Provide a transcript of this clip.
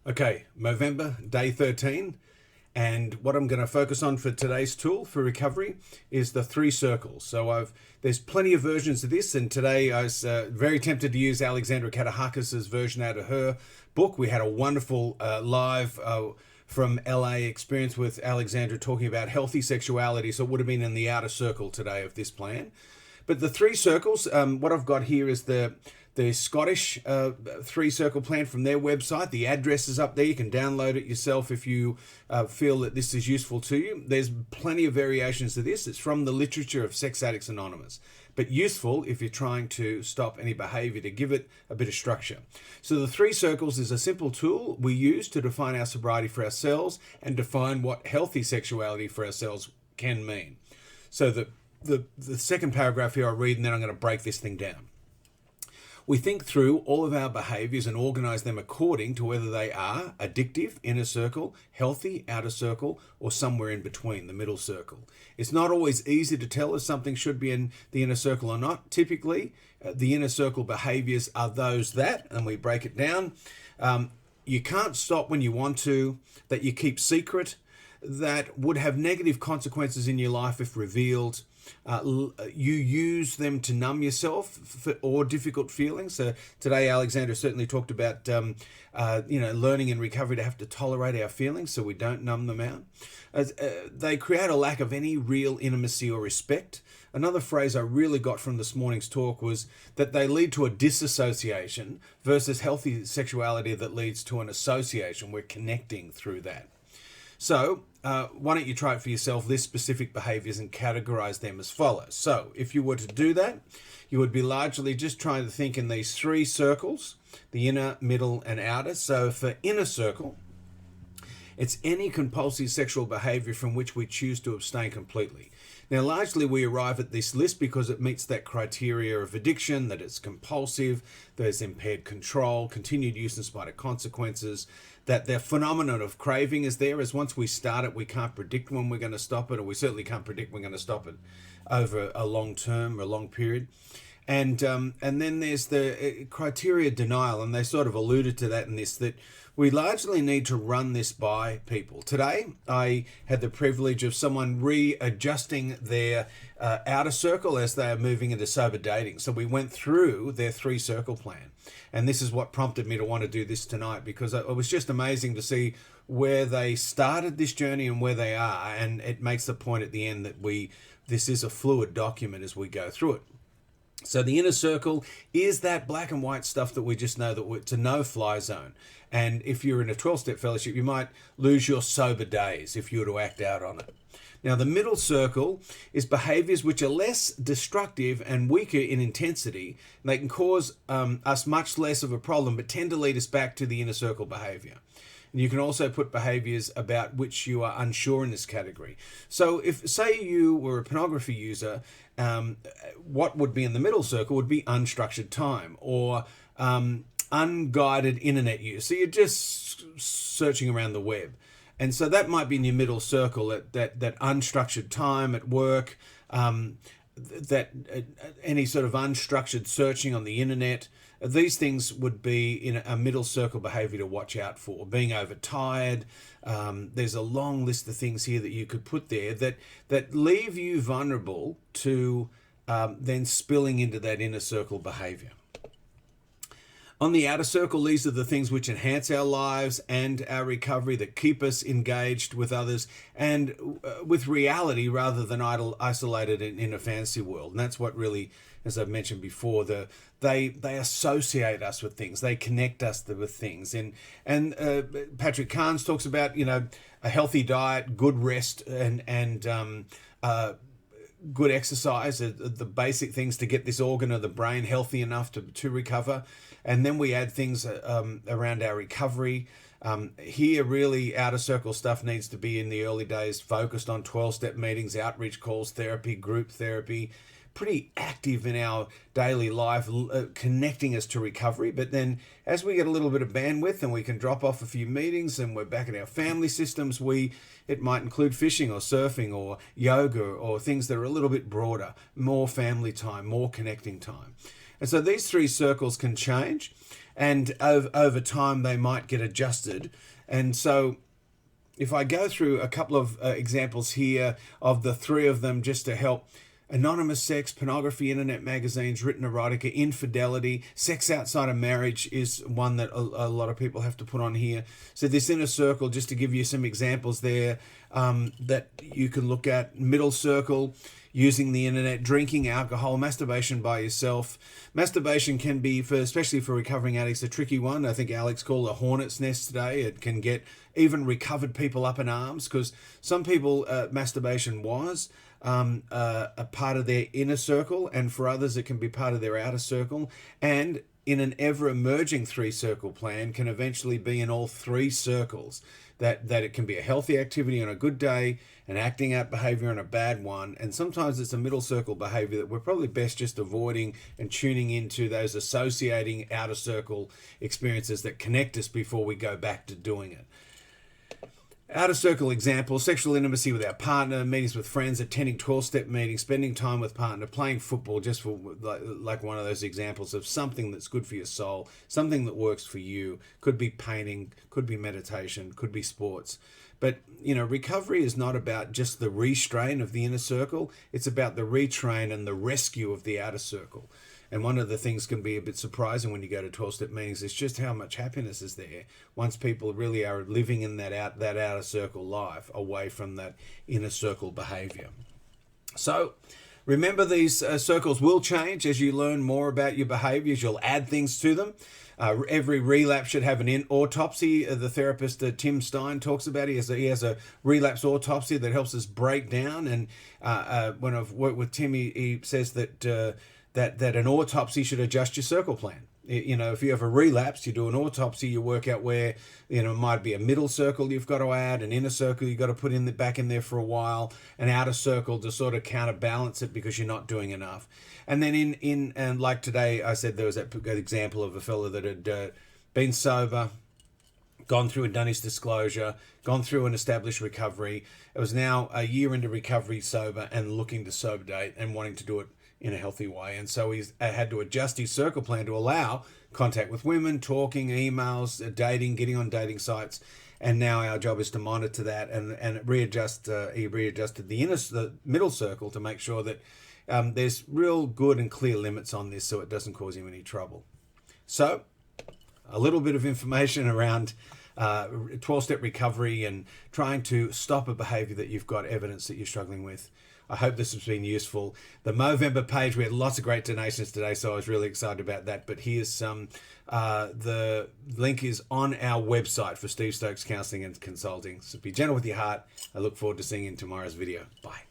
Okay, Movember, day 13. And what I'm going to focus on for today's tool for recovery is the 3 circles. So there's plenty of versions of this, and today I was very tempted to use Alexandra Katahakis' version out of her book. We had a wonderful live from LA experience with Alexandra talking about healthy sexuality, so it would have been in the outer circle today of this plan. But the 3 circles, what I've got here is the Scottish 3-circle plan from their website. The address is up there. You can download it yourself if you feel that this is useful to you. There's plenty of variations to this. It's from the literature of Sex Addicts Anonymous, but useful if you're trying to stop any behavior, to give it a bit of structure. So the 3 circles is a simple tool we use to define our sobriety for ourselves and define what healthy sexuality for ourselves can mean. So the second paragraph here I'll read, and then I'm going to break this thing down. We think through all of our behaviors and organize them according to whether they are addictive, inner circle, healthy, outer circle, or somewhere in between, the middle circle. It's not always easy to tell if something should be in the inner circle or not. Typically, the inner circle behaviors are those that, and we break it down, you can't stop when you want to, that you keep secret, that would have negative consequences in your life if revealed. You use them to numb yourself or difficult feelings. So today, Alexandra certainly talked about, learning in recovery to have to tolerate our feelings so we don't numb them out. They create a lack of any real intimacy or respect. Another phrase I really got from this morning's talk was that they lead to a disassociation versus healthy sexuality that leads to an association. We're connecting through that. So why don't you try it for yourself, list specific behaviors and categorize them as follows. So if you were to do that, you would be largely just trying to think in these 3 circles, the inner, middle, and outer. So for inner circle, it's any compulsive sexual behavior from which we choose to abstain completely. Now, largely we arrive at this list because it meets that criteria of addiction, that it's compulsive, there's impaired control, continued use in spite of consequences, that the phenomenon of craving is there, as once we start it, we can't predict when we're going to stop it, or we certainly can't predict we're going to stop it over a long term, or a long period. And then there's the criteria denial, and they sort of alluded to that in this, that we largely need to run this by people. Today, I had the privilege of someone readjusting their outer circle as they are moving into sober dating. So we went through their 3-circle plan. And this is what prompted me to want to do this tonight, because it was just amazing to see where they started this journey and where they are. And it makes the point at the end that this is a fluid document as we go through it. So the inner circle is that black and white stuff that we just know that it's a no-fly zone. And if you're in a 12-step fellowship, you might lose your sober days if you were to act out on it. Now, the middle circle is behaviors which are less destructive and weaker in intensity. They can cause us much less of a problem, but tend to lead us back to the inner circle behavior. And you can also put behaviors about which you are unsure in this category. So if, say, you were a pornography user, what would be in the middle circle would be unstructured time, or unguided internet use. So you're just searching around the web. And so that might be in your middle circle, that unstructured time at work, that any sort of unstructured searching on the internet. These things would be in a middle circle behavior to watch out for. Being overtired. There's a long list of things here that you could put there that leave you vulnerable to then spilling into that inner circle behavior. On the outer circle, these are the things which enhance our lives and our recovery, that keep us engaged with others and with reality rather than isolated in a fantasy world. And that's what really, as I've mentioned before, they associate us with things. They connect us with things. And Patrick Carnes talks about, a healthy diet, good rest, and good exercise are the basic things to get this organ of the brain healthy enough to recover. And then we add things around our recovery. Here, really, outer circle stuff needs to be in the early days focused on 12-step meetings, outreach calls, therapy, group therapy, pretty active in our daily life, connecting us to recovery. But then as we get a little bit of bandwidth and we can drop off a few meetings and we're back in our family systems, it might include fishing or surfing or yoga or things that are a little bit broader, more family time, more connecting time. And so these 3 circles can change. and over time they might get adjusted. And so if I go through a couple of examples here of the three of them just to help: anonymous sex, pornography, internet magazines, written erotica, infidelity, sex outside of marriage is one that a lot of people have to put on here. So this inner circle, just to give you some examples there that you can look at: middle circle, using the internet, drinking alcohol, masturbation by yourself. Masturbation can be, especially for recovering addicts, a tricky one. I think Alex called a hornet's nest today. It can get even recovered people up in arms, because some people masturbation was a part of their inner circle, and for others it can be part of their outer circle, and in an ever-emerging three-circle plan can eventually be in all three circles. That it can be a healthy activity on a good day, an acting out behavior on a bad one, and sometimes it's a middle circle behavior that we're probably best just avoiding and tuning into those associating outer circle experiences that connect us before we go back to doing it. Outer circle examples: sexual intimacy with our partner, meetings with friends, attending 12-step meetings, spending time with partner, playing football, just for like one of those examples of something that's good for your soul, something that works for you. Could be painting, could be meditation, could be sports. But, recovery is not about just the restrain of the inner circle. It's about the retrain and the rescue of the outer circle. And one of the things can be a bit surprising when you go to 12-step meetings is just how much happiness is there once people really are living in that outer circle life, away from that inner circle behavior. So remember, these circles will change as you learn more about your behaviors. You'll add things to them. Every relapse should have an autopsy. The therapist Tim Stein talks about it. He has a relapse autopsy that helps us break down. And when I've worked with Tim, he says that that an autopsy should adjust your circle plan. If you have a relapse, you do an autopsy, you work out where, it might be a middle circle you've got to add, an inner circle you've got to put back in there for a while, an outer circle to sort of counterbalance it because you're not doing enough. And then and like today, I said there was that example of a fellow that had been sober, gone through and done his disclosure, gone through an established recovery. It was now a year into recovery sober and looking to sober date and wanting to do it in a healthy way. And so he's had to adjust his circle plan to allow contact with women, talking, emails, dating, getting on dating sites. And now our job is to monitor that and readjust. He readjusted the middle circle to make sure that there's real good and clear limits on this so it doesn't cause him any trouble. So a little bit of information around 12-step recovery and trying to stop a behavior that you've got evidence that you're struggling with. I hope this has been useful. The Movember page, we had lots of great donations today, so I was really excited about that. But here's some, the link is on our website for Steve Stokes Counselling and Consulting. So be gentle with your heart. I look forward to seeing you in tomorrow's video. Bye.